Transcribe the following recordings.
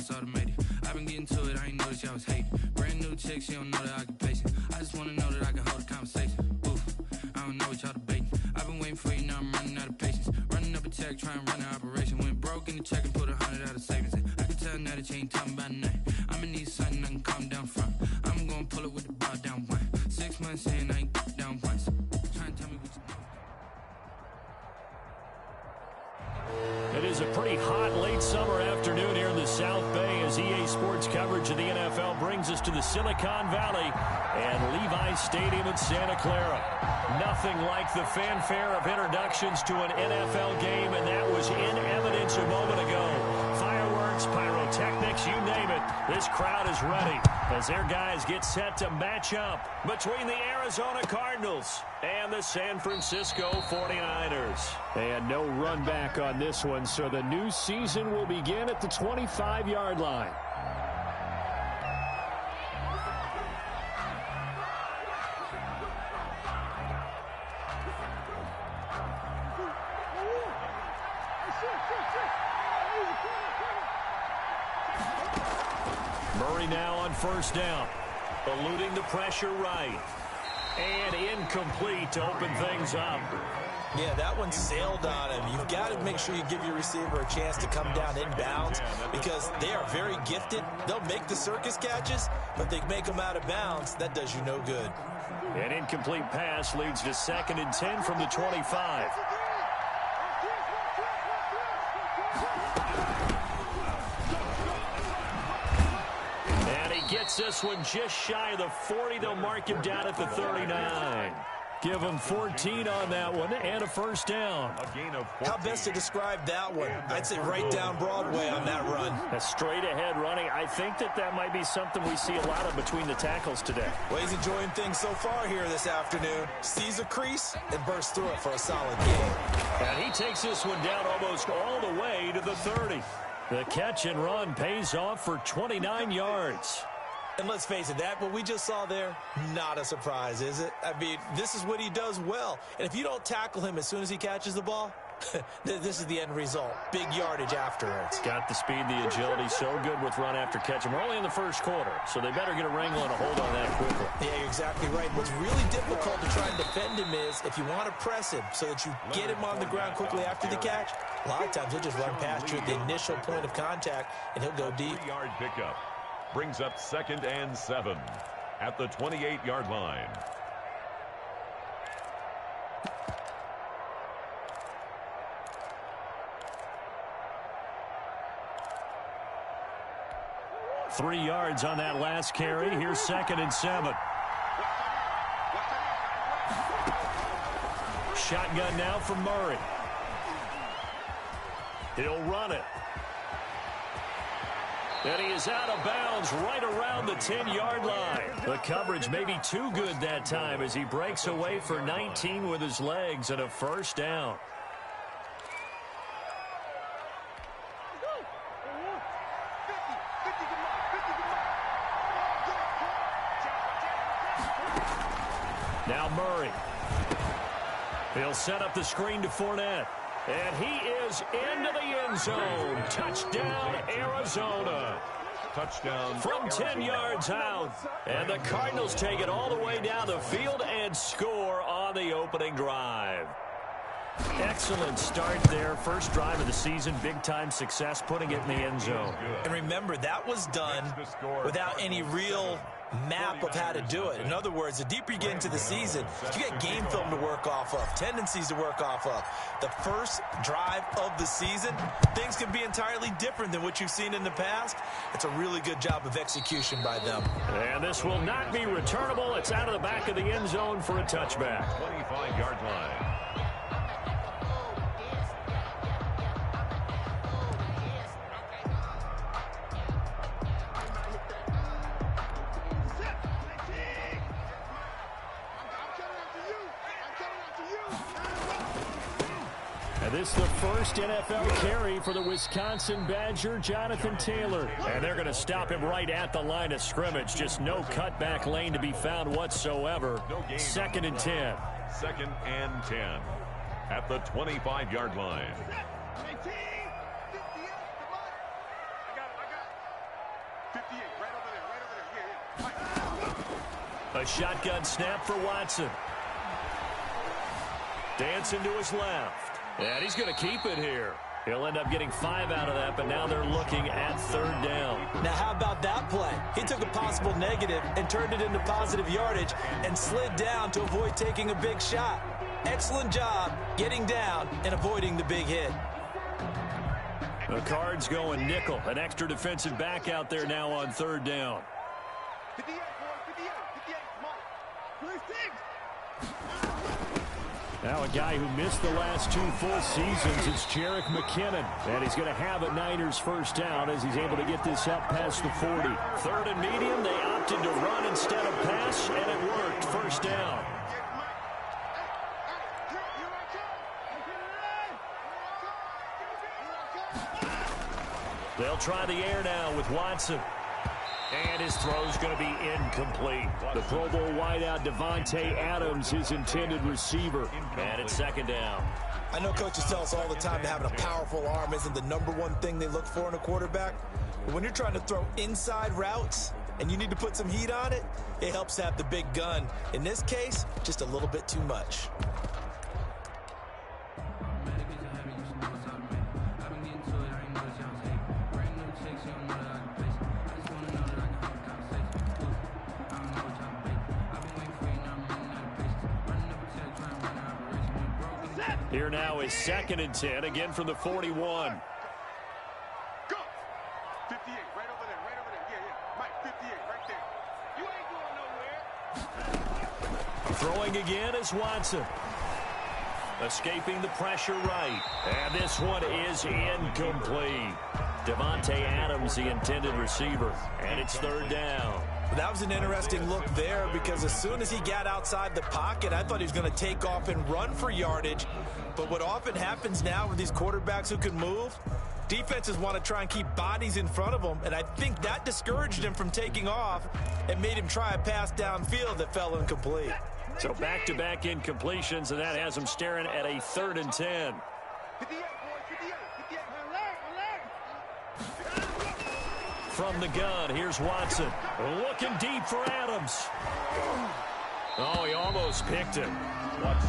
it's automated. I've been getting to it, I ain't noticed y'all was hating. Brand new chick, she don't know the occupation. I just wanna know that I can hold a conversation. Oof, I don't know what y'all debating. I've been waiting for you, now I'm running out of patience. Running up a check, trying to run an operation. Went broke in the check and put 100 out of savings in. I can tell now that you ain't talking about nothing. I'ma need something I can calm down from. I'm gonna pull it with the bar down one. 6 months in, I ain't down once. Trying to tell me what you know. It is a pretty hot late summer afternoon here in the South Bay as EA Sports coverage of the NFL brings us to the Silicon Valley and Levi's Stadium in Santa Clara. Nothing like the fanfare of introductions to an NFL game, and that was in evidence a moment ago. Fireworks, pyrotechnics, you name it. This crowd is ready as their guys get set to match up between the Arizona Cardinals and the San Francisco 49ers. And no run back on this one, so the new season will begin at the 25-yard line. Murray now on first down, eluding the pressure right. And incomplete to open things up. Yeah, that one sailed on him. You've got to make sure you give your receiver a chance to come down inbounds because they are very gifted. They'll make the circus catches, but they make them out of bounds. That does you no good. An incomplete pass leads to 2nd and 10 from the 25. Gets this one just shy of the 40. They'll mark him down at the 39. Give him 14 on that one and a first down. How best to describe that one? I'd say right down Broadway on that run. A straight ahead running. I think that might be something we see a lot of between the tackles today. Well, he's enjoying things so far here this afternoon. Sees a crease and bursts through it for a solid game. And he takes this one down almost all the way to the 30. The catch and run pays off for 29 yards. And let's face it, that what we just saw there, not a surprise, is it? I mean, this is what he does well. And if you don't tackle him as soon as he catches the ball, this is the end result. Big yardage afterwards. Got the speed, the agility, so good with run after catch. And we're only in the first quarter, so they better get a wrangle and a hold on that quickly. Yeah, you're exactly right. What's really difficult to try and defend him is if you want to press him so that you get him on the ground quickly after the catch, a lot of times he'll just run past you at the initial point of contact, and he'll go deep. 3-yard pickup. Brings up 2nd and 7 at the 28-yard line. Three yards on that last carry. Here's 2nd and 7. Shotgun now from Murray. He'll run it. And he is out of bounds right around the 10-yard line. The coverage may be too good that time as he breaks away for 19 with his legs and a first down. Now Murray. He'll set up the screen to Fournette. And he is into the end zone. Touchdown, Arizona. Touchdown from 10 yards out. And the Cardinals take it all the way down the field and score on the opening drive. Excellent start there. First drive of the season. Big-time success, putting it in the end zone. And remember, that was done without any real map of how to do it. In other words, the deeper you get into the season, you get game film to work off of, tendencies to work off of. The first drive of the season, things can be entirely different than what you've seen in the past. It's a really good job of execution by them. And this will not be returnable. It's out of the back of the end zone for a touchback. 25-yard line. This is the first NFL carry for the Wisconsin Badger, Jonathan Taylor. And they're going to stop him right at the line of scrimmage. Just no cutback lane to be found whatsoever. 2nd and 10. 2nd and 10 at the 25-yard line. A shotgun snap for Watson. Dancing to his left. And he's going to keep it here. He'll end up getting 5 out of that, but now they're looking at 3rd down. Now, how about that play? He took a possible negative and turned it into positive yardage and slid down to avoid taking a big shot. Excellent job getting down and avoiding the big hit. The Cards going nickel. An extra defensive back out there now on 3rd down. 58, boy, 58, Mike. 26. Now a guy who missed the last 2 full seasons, it's Jerick McKinnon. And he's going to have a Niners first down as he's able to get this up past the 40. 3rd and medium, they opted to run instead of pass, and it worked. First down. They'll try the air now with Watson. And his throw's going to be incomplete. The Pro Bowl wideout Davante Adams, his intended receiver. And it's 2nd down. I know coaches tell us all the time that having a powerful arm isn't the #1 thing they look for in a quarterback. But when you're trying to throw inside routes and you need to put some heat on it, it helps to have the big gun. In this case, just a little bit too much. Here now is 2nd and 10, again from the 41. Go. 58, right over there, right over there. Yeah. Mike, 58, right there. You ain't going nowhere. Throwing again is Watson. Escaping the pressure right. And this one is incomplete. Davante Adams, the intended receiver. And it's 3rd down. That was an interesting look there because as soon as he got outside the pocket, I thought he was going to take off and run for yardage. But what often happens now with these quarterbacks who can move, defenses want to try and keep bodies in front of them, and I think that discouraged him from taking off and made him try a pass downfield that fell incomplete. So back-to-back incompletions, and that has him staring at a 3rd and 10. 58, boy, 58, 58. From the gun, here's Watson. Looking deep for Adams. Oh, he almost picked it.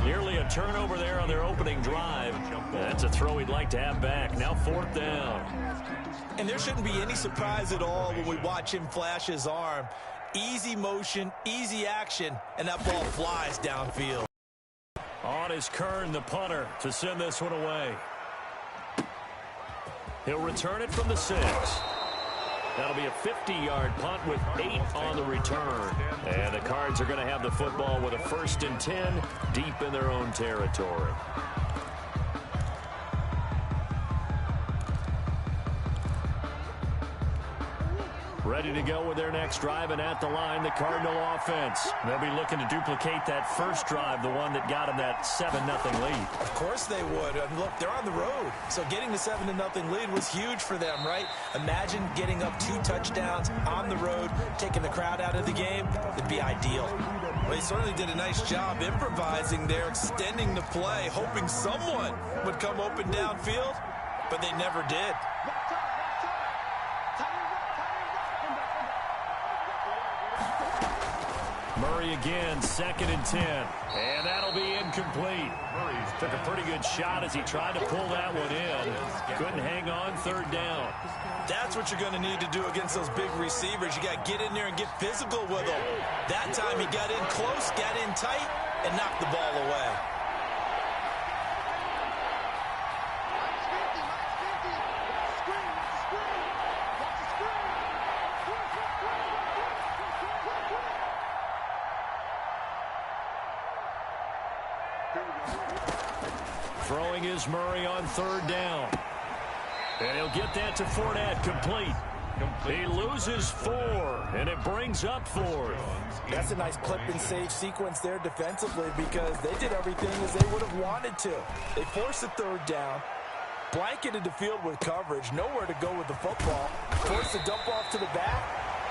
Nearly a turnover there on their opening drive. That's a throw he'd like to have back. Now 4th down. And there shouldn't be any surprise at all when we watch him flash his arm. Easy motion, easy action, and that ball flies downfield. On is Kern, the punter, to send this one away. He'll return it from the 6. That'll be a 50-yard punt with 8 on the return. And the Cards are going to have the football with a 1st and 10 deep in their own territory. Ready to go with their next drive, and at the line, the Cardinal offense. They'll be looking to duplicate that first drive, the one that got them that 7-0 lead. Of course they would. Look, they're on the road, so getting the 7-0 lead was huge for them, right? Imagine getting up 2 touchdowns on the road, taking the crowd out of the game. It'd be ideal. Well, he certainly did a nice job improvising there, extending the play, hoping someone would come open downfield, but they never did. Murray again, 2nd and 10. And that'll be incomplete. Murray took a pretty good shot as he tried to pull that one in. Couldn't hang on, 3rd down. That's what you're going to need to do against those big receivers. You got to get in there and get physical with them. That time he got in close, got in tight, and knocked the ball away. Throwing is Murray on 3rd down. And he'll get that to Fournette, complete. He loses 4, and it brings up 4th. That's a nice clip and save sequence there defensively because they did everything as they would have wanted to. They forced the 3rd down, blanketed the field with coverage, nowhere to go with the football, forced the dump off to the back,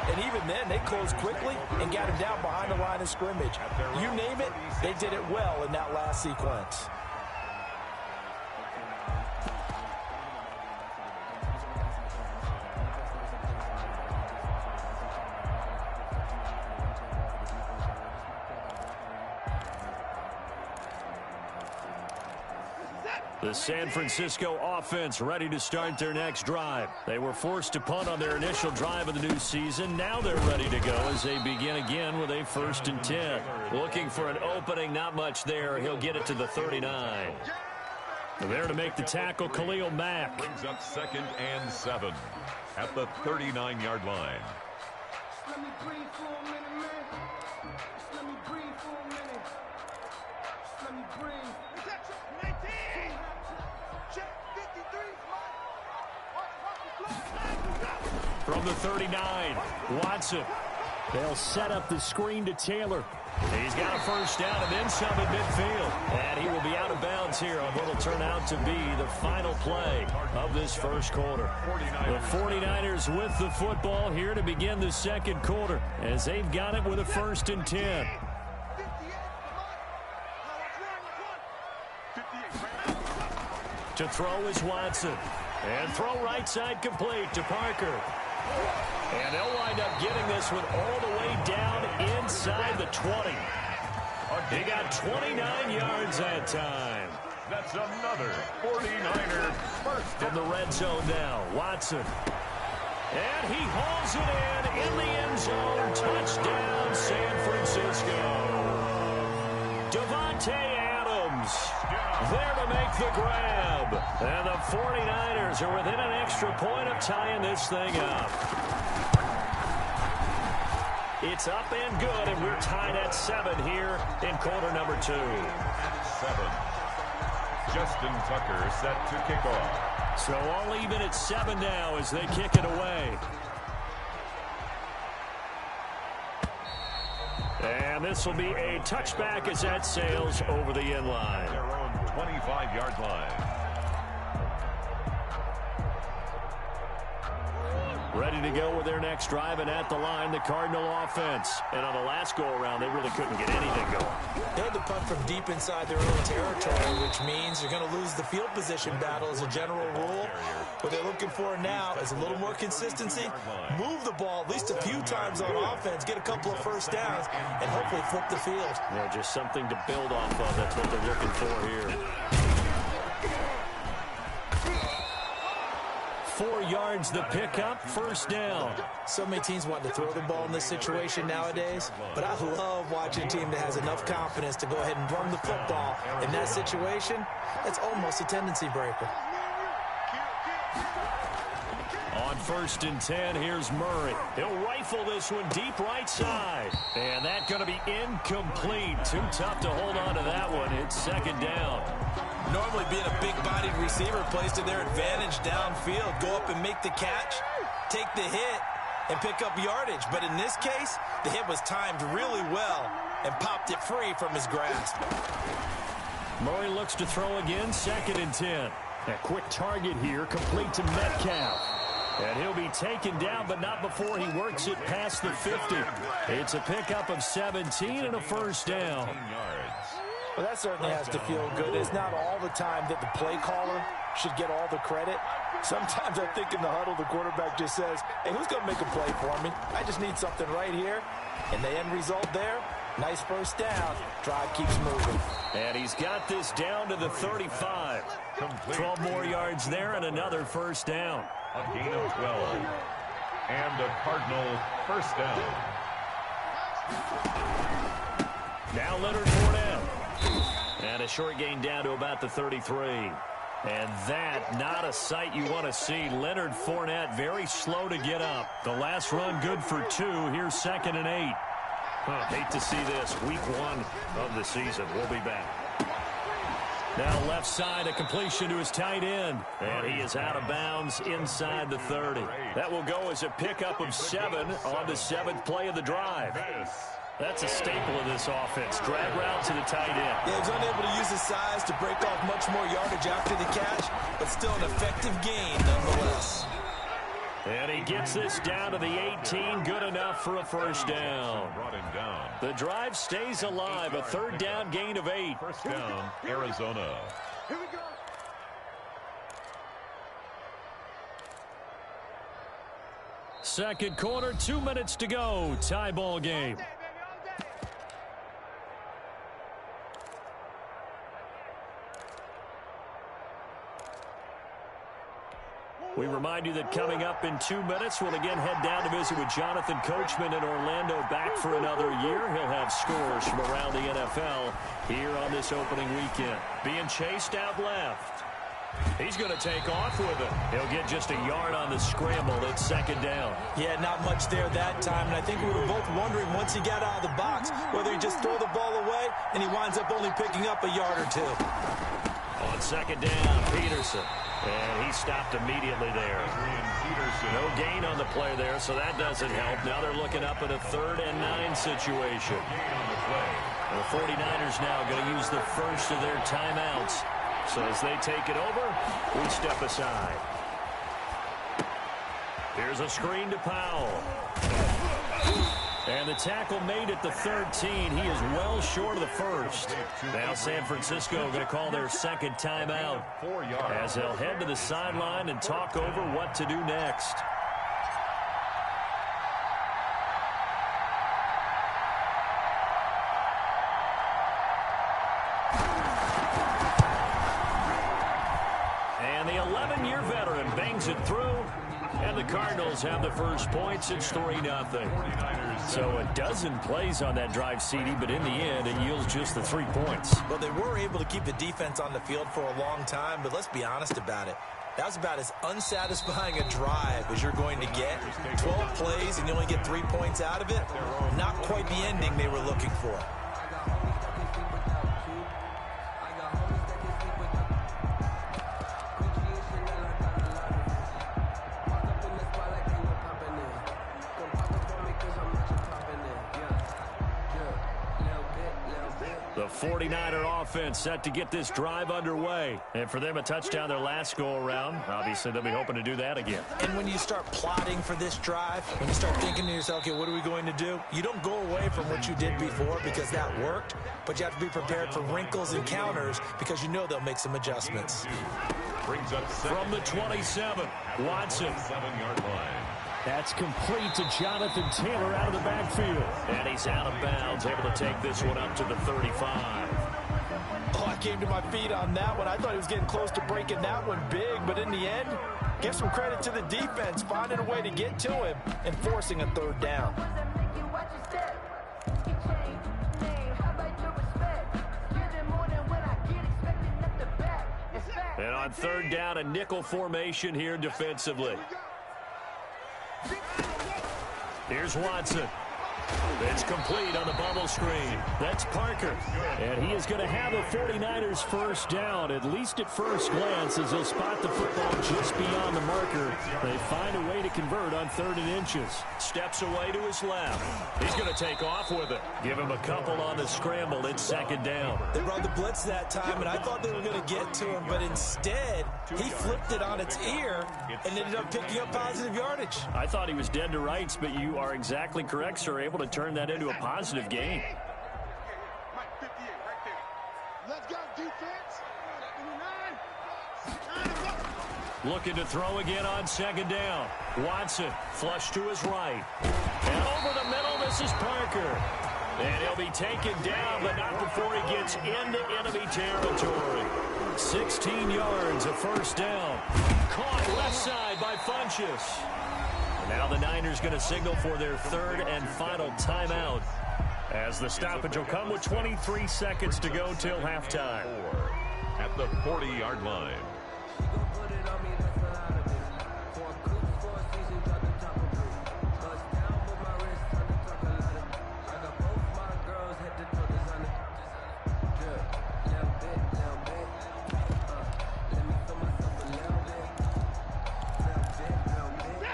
and even then they closed quickly and got him down behind the line of scrimmage. You name it, they did it well in that last sequence. The San Francisco offense ready to start their next drive. They were forced to punt on their initial drive of the new season. Now they're ready to go as they begin again with a 1st and 10. Looking for an opening, not much there. He'll get it to the 39. There to make the tackle, Khalil Mack. Brings up 2nd and 7 at the 39-yard line. Let me breathe for a minute, man. Just let me breathe for a minute. Just let me breathe. Is that 19? Check 53. From the 39, Watson. They'll set up the screen to Taylor. He's got a 1st down and then some at midfield. And he will be out of bounds here on what will turn out to be the final play of this 1st quarter. The 49ers with the football here to begin the 2nd quarter as they've got it with a 1st and 10. To throw is Watson. And throw right side complete to Parker. And they'll wind up getting this one all the way down inside the 20. He got 29 yards that time. That's another 49er first. In the red zone now, Watson. And he hauls it in the end zone. Touchdown, San Francisco. Devontae Adams there to make the grab. And the 49ers are within an extra point of tying this thing up. It's up and good, and we're tied at 7 here in quarter number 2. 7. Justin Tucker set to kick off. So all even at 7 now as they kick it away. And this will be a touchback as that sails over the end line. Their own 25-yard line. Ready to go with their next drive, and at the line, the Cardinal offense. And on the last go-around, they really couldn't get anything going. They had to punt from deep inside their own territory, which means you're going to lose the field position battle as a general rule. What they're looking for now is a little more consistency, move the ball at least a few times on offense, get a couple of 1st downs, and hopefully flip the field. Yeah, just something to build off of. That's what they're looking for here. 4 yards the pickup, 1st down. So many teams want to throw the ball in this situation nowadays, but I love watching a team that has enough confidence to go ahead and run the football. In that situation, that's almost a tendency breaker. On 1st and 10, here's Murray. He'll rifle this one deep right side. And that's going to be incomplete. Too tough to hold on to that one. It's 2nd down. Normally being a big-bodied receiver plays to their advantage downfield. Go up and make the catch, take the hit, and pick up yardage. But in this case, the hit was timed really well and popped it free from his grasp. Murray looks to throw again, 2nd and 10. A quick target here, complete to Metcalf. And he'll be taken down, but not before he works it past the 50. It's a pickup of 17 and a 1st down. Well, that certainly has to feel good. It's not all the time that the play caller should get all the credit. Sometimes I think in the huddle, the quarterback just says, hey, who's going to make a play for me? I just need something right here. And the end result there, nice 1st down. Drive keeps moving. And he's got this down to the 35. 12 more yards there and another 1st down. A gain of 12. And a Cardinal 1st down. Now Leonard Fournette. And a short gain down to about the 33. And that, not a sight you want to see. Leonard Fournette very slow to get up. The last run good for 2. Here's 2nd and 8. Hate to see this. Week 1 of the season. We'll be back. Now left side, a completion to his tight end. And he is out of bounds inside the 30. That will go as a pickup of 7 on the 7th play of the drive. That's a staple of this offense. Drag route to the tight end. Yeah, he was unable to use his size to break off much more yardage after the catch, but still an effective gain nonetheless. And he gets this down to the 18. Good enough for a 1st down. Brought him down. The drive stays alive. A 3rd down gain of 8. 1st down, Arizona. Here we go. Second quarter, 2 minutes to go. Tie ball game. We remind you that coming up in 2 minutes, we'll again head down to visit with Jonathan Coachman in Orlando, back for another year. He'll have scores from around the NFL here on this opening weekend. Being chased out left. He's going to take off with it. He'll get just a yard on the scramble. It's second down. Yeah, not much there that time. And I think we were both wondering once he got out of the box whether he just throw the ball away and he winds up only picking up a yard or two. On second down, Peterson. And he stopped immediately there. No gain on the play there, so that doesn't help. Now they're looking up at a 3rd and 9 situation. The 49ers now going to use the first of their timeouts. So as they take it over, we step aside. Here's a screen to Powell. And the tackle made at the 13. He is well short of the first. Now San Francisco going to call their second timeout as they'll head to the sideline and talk over what to do next. And the 11-year veteran bangs it through. And the Cardinals have the first points. It's 3-0. So a dozen plays on that drive, CD, but in the end, it yields just the 3 points. Well, they were able to keep the defense on the field for a long time, but let's be honest about it. That was about as unsatisfying a drive as you're going to get. 12 plays and you only get 3 points out of it. Not quite the ending they were looking for. The 49er offense set to get this drive underway. And for them, a touchdown their last go-around. Obviously, they'll be hoping to do that again. And when you start plotting for this drive, when you start thinking to yourself, okay, what are we going to do? You don't go away from what you did before because that worked, but you have to be prepared for wrinkles and counters because you know they'll make some adjustments. Brings up from the 27, Watson. 7-yard line. That's complete to Jonathan Taylor out of the backfield. And he's out of bounds, able to take this one up to the 35. Oh, I came to my feet on that one. I thought he was getting close to breaking that one big, but in the end, give some credit to the defense, finding a way to get to him and forcing a 3rd down. And on 3rd down, a nickel formation here defensively. Here's Watson. It's complete on the bubble screen. That's Parker. And he is going to have a 49ers first down, at least at first glance, as they'll spot the football just beyond the marker. They find a way to convert on 3rd and inches. Steps away to his left. He's going to take off with it. Give him a couple on the scramble. It's 2nd down. They brought the blitz that time, and I thought they were going to get to him, but instead, he flipped it on its ear and ended up picking up positive yardage. I thought he was dead to rights, but you are exactly correct, sir. Able to turn that into a positive gain. Let's go, defense. Looking to throw again on 2nd down. Watson, flush to his right. And over the middle, this is Parker. And he'll be taken down, but not before he gets into enemy territory. 16 yards, a first down. Caught left side by Funchess. Now the Niners going to signal for their 3rd and final timeout, as the stoppage will come with 23 seconds to go till halftime. At the 40-yard line.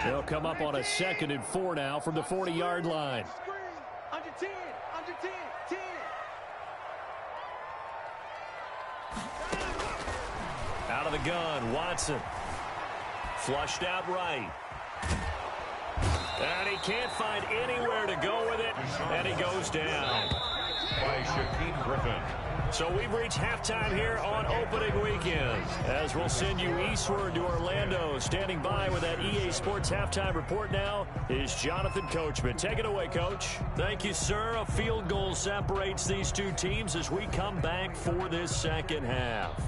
They'll come up on a 2nd and 4 now from the 40-yard line. Under 10, under 10, 10. Out of the gun, Watson. Flushed out right. And he can't find anywhere to go with it, and he goes down. By Shaquem Griffin. So we've reached halftime here on opening weekend, as we'll send you eastward to Orlando. Standing by with that EA Sports halftime report now is Jonathan Coachman. Take it away, Coach. Thank you, sir. A field goal separates these two teams as we come back for this second half.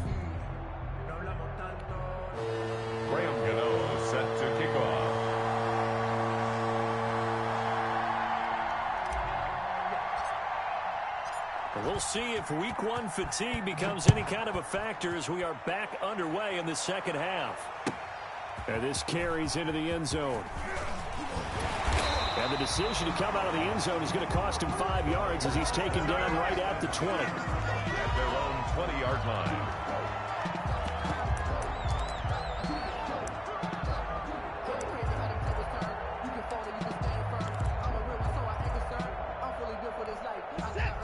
Graham Gano We'll see if week one fatigue becomes any kind of a factor as we are back underway in the second half. And this carries into the end zone. And the decision to come out of the end zone is going to cost him 5 yards as he's taken down right at the 20. At their own 20-yard line.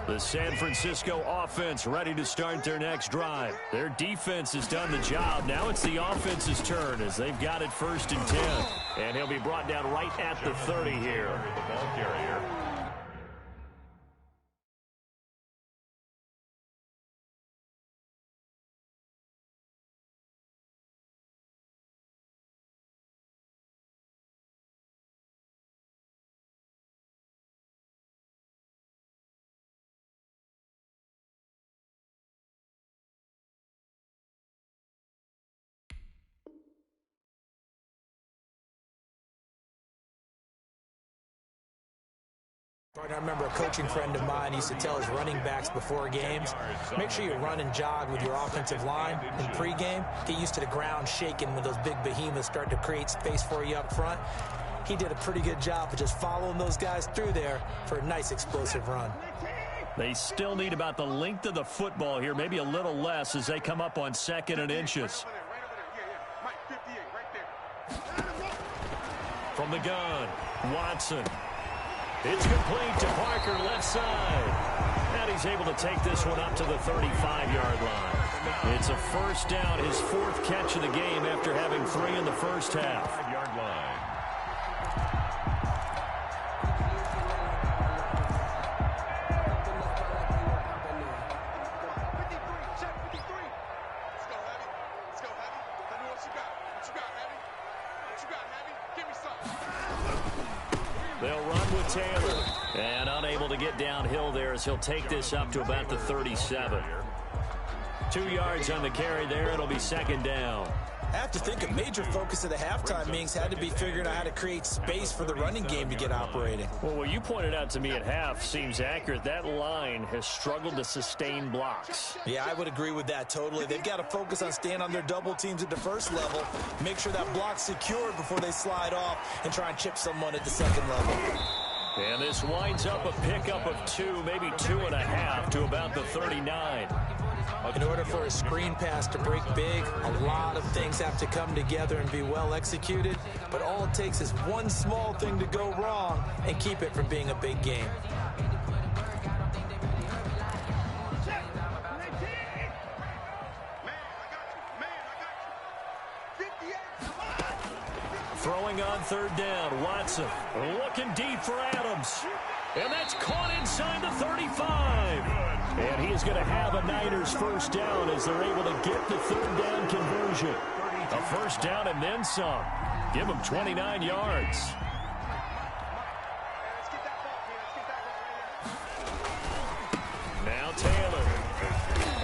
The San Francisco offense ready to start their next drive. Their defense has done the job. Now it's the offense's turn as they've got it 1st and 10. And he'll be brought down right at the 30 here. The ball carrier. I remember a coaching friend of mine used to tell his running backs before games, make sure you run and jog with your offensive line in pregame. Get used to the ground shaking when those big behemoths start to create space for you up front. He did a pretty good job of just following those guys through there for a nice explosive run. They still need about the length of the football here, maybe a little less as they come up on 2nd and inches. From the gun, Watson. It's complete to Parker, left side. And he's able to take this one up to the 35-yard line. It's a 1st down, his 4th catch of the game after having 3 in the first half. 5-yard line. They'll run with Taylor. And unable to get downhill there as he'll take this up to about the 37. 2 yards on the carry there. It'll be 2nd down. I have to think a major focus of the halftime meetings had to be figuring out how to create space for the running game to get operating. Well, what you pointed out to me at half seems accurate. That line has struggled to sustain blocks. Yeah, I would agree with that totally. They've got to focus on staying on their double teams at the first level, make sure that block's secured before they slide off and try and chip someone at the 2nd level. And this winds up a pickup of 2, maybe 2.5 to about the 39. In order for a screen pass to break big, a lot of things have to come together and be well executed, but all it takes is one small thing to go wrong and keep it from being a big game. Throwing on 3rd down, Watson looking deep for Adams. And that's caught inside the 35. And he is going to have a Niners 1st down as they're able to get the 3rd down conversion. A 1st down and then some. Give him 29 yards. Now Taylor.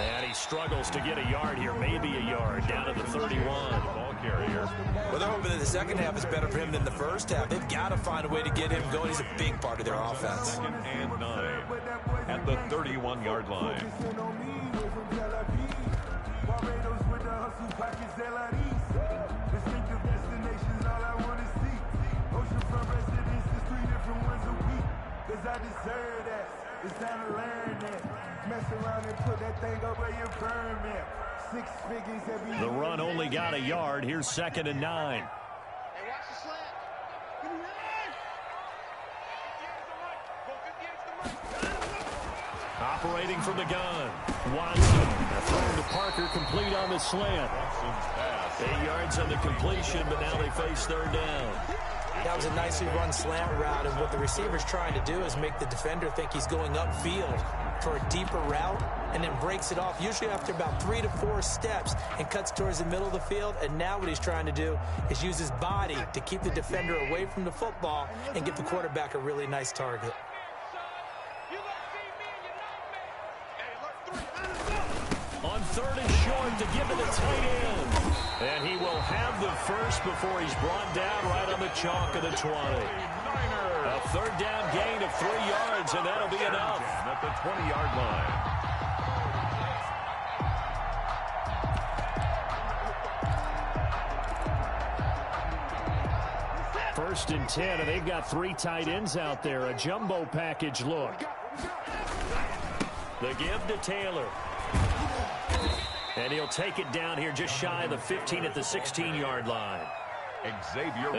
And he struggles to get a yard here, maybe a yard, down to the 31. Ball carrier. Well, they're hoping that the second half is better for him than the first half. They've got to find a way to get him going. He's a big part of their offense. 2nd and 9 at the 31-yard line. The run only got a yard. Here's 2nd and 9. Operating from the gun. Watson. Thrown to Parker, complete on the slant. 8 yards on the completion, but now they face 3rd down. That was a nicely run slant route, and what the receiver's trying to do is make the defender think he's going upfield for a deeper route, and then breaks it off, usually after about 3 to 4 steps, and cuts towards the middle of the field. And now what he's trying to do is use his body to keep the defender away from the football and give the quarterback a really nice target. On 3rd and short to give to the tight end. And he will have the first before he's brought down right on the chalk of the 20. A 3rd down gain of 3 yards, and that'll be enough. At the 20-yard line. 1st and 10, and they've got 3 tight ends out there. A jumbo package look. The give to Taylor. And he'll take it down here just shy of the 15 at the 16-yard line.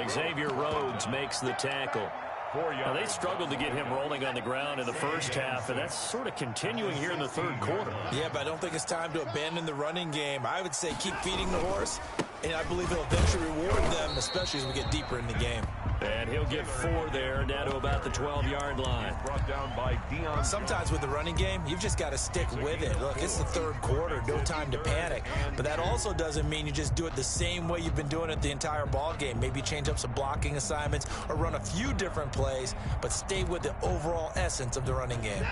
Xavier Rhodes makes the tackle. Now, they struggled to get him rolling on the ground in the first half, and that's sort of continuing here in the third quarter. Yeah, but I don't think it's time to abandon the running game. I would say keep feeding the horse, and I believe it'll eventually reward them, especially as we get deeper in the game. And he'll get 4 there, down to about the 12-yard line. Brought down by Dion. Sometimes with the running game, you've just got to stick with it. Look, it's the third quarter, no time to panic. But that also doesn't mean you just do it the same way you've been doing it the entire ball game. Maybe change up some blocking assignments or run a few different plays, but stay with the overall essence of the running game.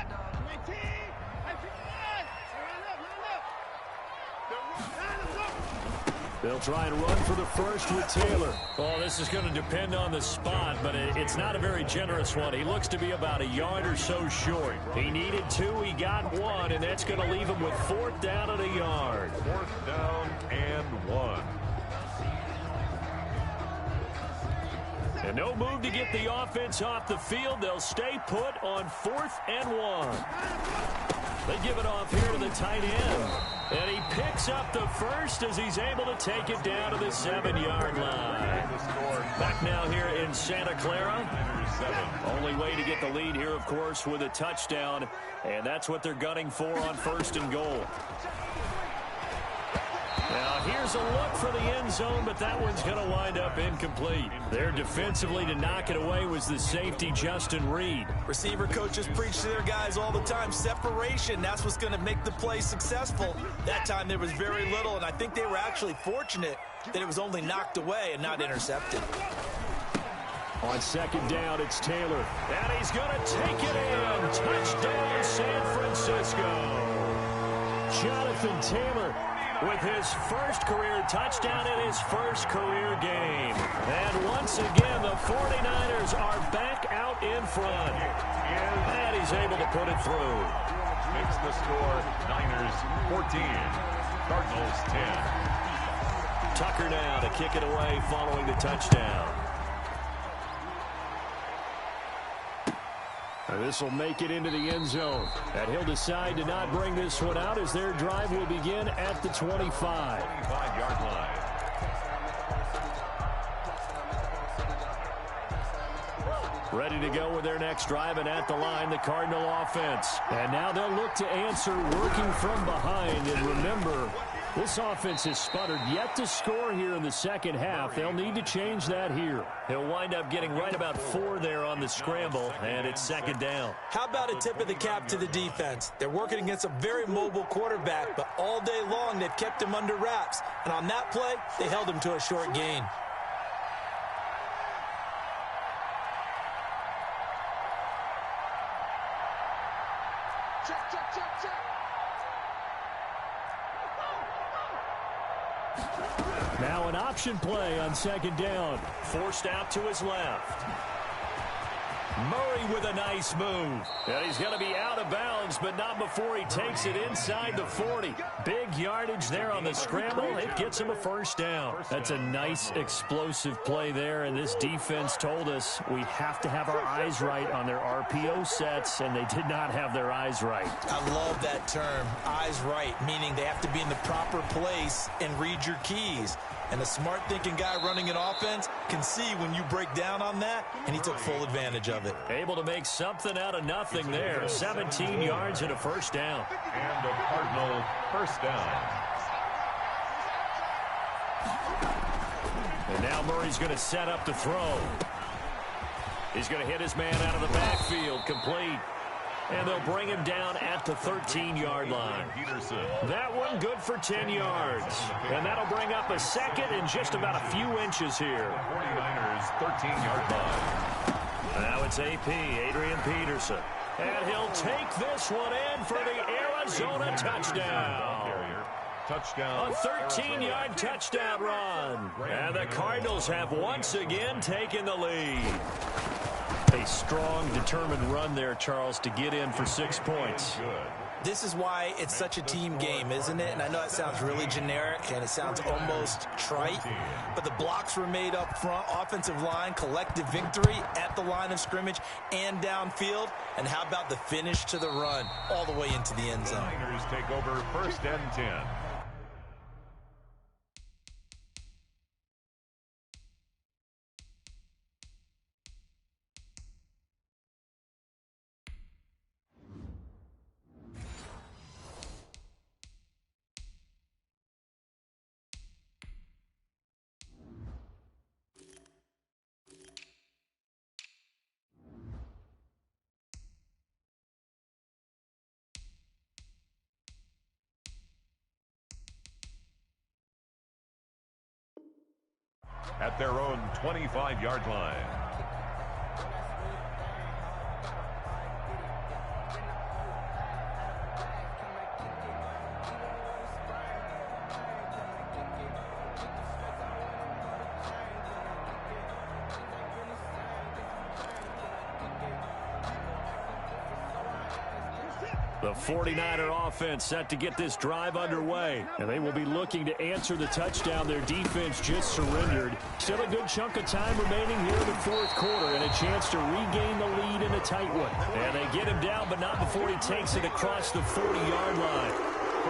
They'll try and run for the first with Taylor. Oh, this is going to depend on the spot, but it's not a very generous one. He looks to be about a yard or so short. He needed 2, he got 1, and that's going to leave him with 4th down and a yard. 4th down and 1. And no move to get the offense off the field. They'll stay put on 4th and 1. They give it off here to the tight end. And he picks up the first as he's able to take it down to the 7-yard line. Back now here in Santa Clara. Only way to get the lead here, of course, with a touchdown. And that's what they're gunning for on 1st and goal. Now, here's a look for the end zone, but that one's going to wind up incomplete. There defensively to knock it away was the safety, Justin Reed. Receiver coaches preach to their guys all the time. Separation, that's what's going to make the play successful. That time there was very little, and I think they were actually fortunate that it was only knocked away and not intercepted. On 2nd down, it's Taylor. And he's going to take it in. Touchdown, San Francisco. Jonathan Taylor with his first career touchdown in his first career game. And once again, the 49ers are back out in front. And he's able to put it through. Makes the score Niners 14, Cardinals 10. Tucker now to kick it away following the touchdown. This will make it into the end zone. And he'll decide to not bring this one out as their drive will begin at the 25. 25-yard line. Ready to go with their next drive, and at the line, the Cardinal offense. And now they'll look to answer working from behind. And remember, this offense has sputtered yet to score here in the second half. They'll need to change that here. He'll wind up getting right about 4 there on the scramble, and it's 2nd down. How about a tip of the cap to the defense? They're working against a very mobile quarterback, but all day long they've kept him under wraps. And on that play, they held him to a short gain. Now an option play on 2nd down. Forced out to his left. Murray with a nice move. And he's going to be out of bounds, but not before he takes it inside the 40. Big yardage there on the scramble. It gets him a 1st down. That's a nice explosive play there, and this defense told us we have to have our eyes right on their RPO sets, and they did not have their eyes right. I love that term, eyes right, meaning they have to be in the proper place and read your keys. And a smart-thinking guy running an offense can see when you break down on that, and he took full advantage of it. Able to make something out of nothing there. 17 yards and a 1st down. And a Cardinal 1st down. And now Murray's going to set up to throw. He's going to hit his man out of the backfield. Complete. And they'll bring him down at the 13-yard line. That one good for 10 yards. And that'll bring up a 2nd and just about a few inches here. 49ers 13-yard line. Now it's AP, Adrian Peterson. And he'll take this one in for the Arizona touchdown. Touchdown. A 13-yard touchdown run. And the Cardinals have once again taken the lead. A strong, determined run there, Charles, to get in for 6 points. Good. This is why it's such a team game, isn't it? And I know that sounds really generic and it sounds almost trite, but the blocks were made up front, offensive line, collective victory at the line of scrimmage and downfield. And how about the finish to the run all the way into the end zone? Niners take over 1st and 10. At their own 25-yard line. The 49er offense set to get this drive underway, and they will be looking to answer the touchdown their defense just surrendered. Still a good chunk of time remaining here in the 4th quarter and a chance to regain the lead in a tight one. And they get him down, but not before he takes it across the 40-yard line.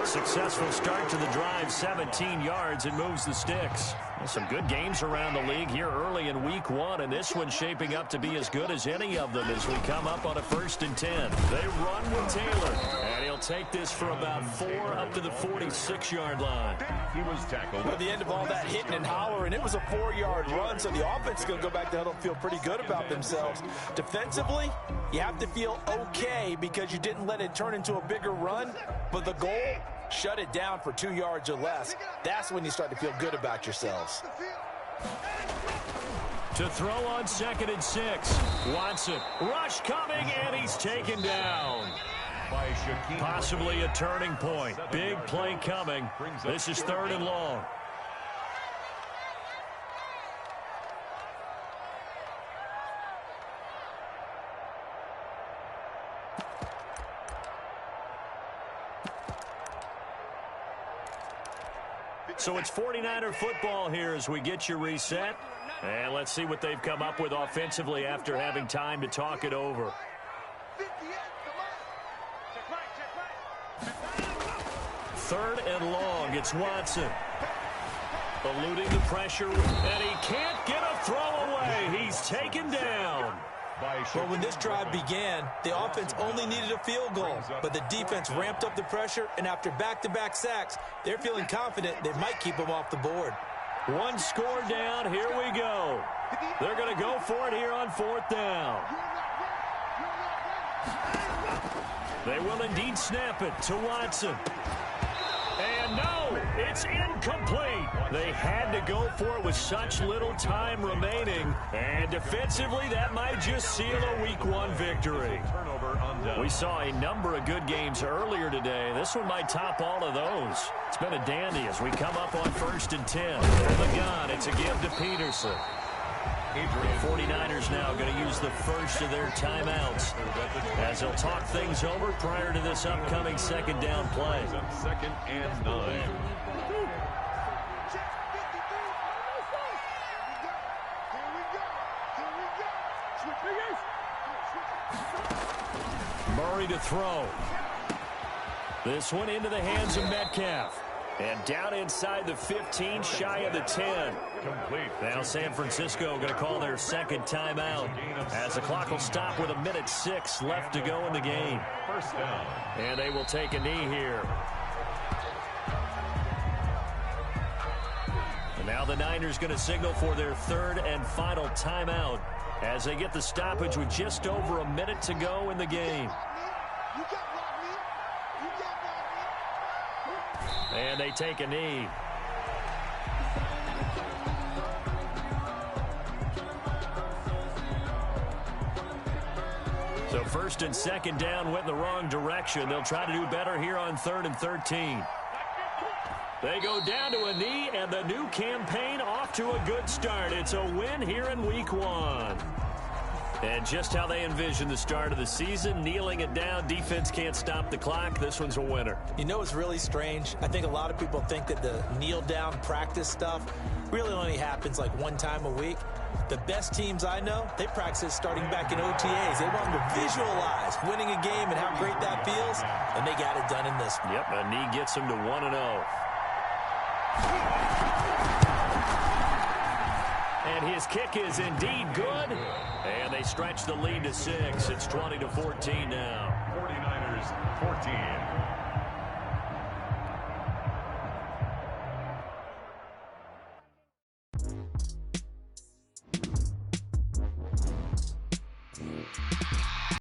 Successful start to the drive, 17 yards, and moves the sticks. Some good games around the league here early in week 1, and this one's shaping up to be as good as any of them as we come up on a 1st and 10. They run with Taylor, and he'll take this for about 4 up to the 46-yard line. He was tackled. At the end of all that hitting and hollering, it was a 4-yard run, so the offense is going to go back to huddle and feel pretty good about themselves. Defensively, you have to feel okay because you didn't let it turn into a bigger run, but the goal, shut it down for 2 yards or less. That's when you start to feel good about yourselves. To throw on 2nd and 6. Watson, rush coming, and he's taken down. Possibly a turning point. Big play coming. This is 3rd and long. So it's 49er football here as we get you reset. And let's see what they've come up with offensively after having time to talk it over. 3rd and long. It's Watson. Eluding the pressure, and he can't get a throw away. He's taken down. Well, when this drive began, the offense only needed a field goal, but the defense ramped up the pressure, and after back-to-back sacks, they're feeling confident they might keep them off the board. 1 score down. Here we go. They're going to go for it here on 4th down. They will indeed snap it to Watson. And no, it's incomplete. They had to go for it with such little time remaining. And defensively, that might just seal a Week 1 victory. We saw a number of good games earlier today. This one might top all of those. It's been a dandy as we come up on 1st and 10. From the gun, it's a give to Peterson. The 49ers now going to use the first of their timeouts as they'll talk things over prior to this upcoming 2nd down play. 2nd and 9. Murray to throw. This one into the hands of Metcalf. And down inside the 15, shy of the 10. Complete. Now San Francisco going to call their 2nd timeout as the clock will stop with 1:06 left to go in the game. 1st down. And they will take a knee here. And now the Niners going to signal for their 3rd and final timeout as they get the stoppage with just over a minute to go in the game. And they take a knee. So 1st and 2nd down went in the wrong direction. They'll try to do better here on 3rd and 13. They go down to a knee, and the new campaign off to a good start. It's a win here in Week 1. And just how they envision the start of the season, kneeling it down, defense can't stop the clock. This one's a winner. You know what's really strange? I think a lot of people think that the kneel-down practice stuff really only happens like one time a week. The best teams I know, they practice starting back in OTAs. They want them to visualize winning a game and how great that feels, and they got it done in this one. Yep, a knee gets them to 1-0. And his kick is indeed good. And they stretch the lead to 6. It's 20-14 now. 49ers 14.